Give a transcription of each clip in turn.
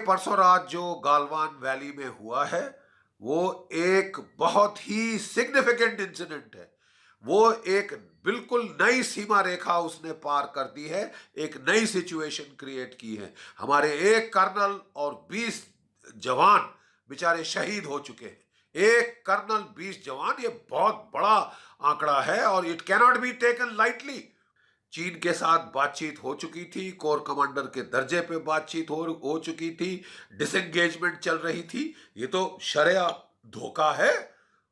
परसों रात जो गालवान वैली में हुआ है वो एक बहुत ही सिग्निफिकेंट इंसिडेंट है। वो एक बिल्कुल नई सीमा रेखा उसने पार कर दी है, एक नई सिचुएशन क्रिएट की है। हमारे एक कर्नल और 20 जवान बेचारे शहीद हो चुके हैं। एक कर्नल 20 जवान, ये बहुत बड़ा आंकड़ा है और it cannot be taken lightly. चीन के साथ बातचीत हो चुकी थी, कोर कमांडर के दर्जे पे बातचीत हो चुकी थी, डिसएंगेजमेंट चल रही थी। ये तो शरिया धोखा है।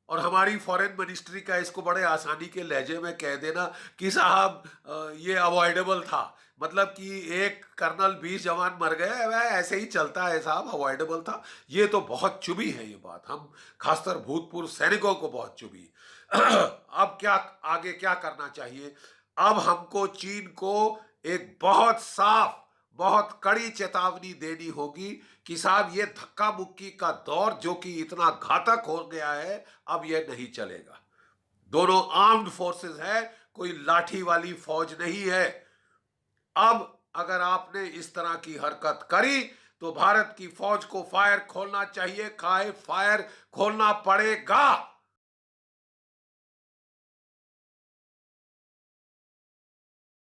और हमारी फॉरेन मिनिस्ट्री का इसको बड़े आसानी के लहजे में कह देना कि साहब ये अवॉइडेबल था, मतलब कि एक कर्नल 20 जवान मर गए, वह ऐसे ही चलता है साहब, अवॉइडेबल था। ये तो बहुत चुभी है ये बात, हम खासकर भूतपूर्व सैनिकों को बहुत चुभी। अब क्या, आगे क्या करना चाहिए? अब हमको चीन को एक बहुत साफ, बहुत कड़ी चेतावनी देनी होगी कि साहब ये धक्का मुक्की का दौर जो कि इतना घातक हो गया है, अब यह नहीं चलेगा। दोनों आर्म्ड फोर्सेस है, कोई लाठी वाली फौज नहीं है। अब अगर आपने इस तरह की हरकत करी तो भारत की फौज को फायर खोलना चाहिए, फायर खोलना पड़ेगा।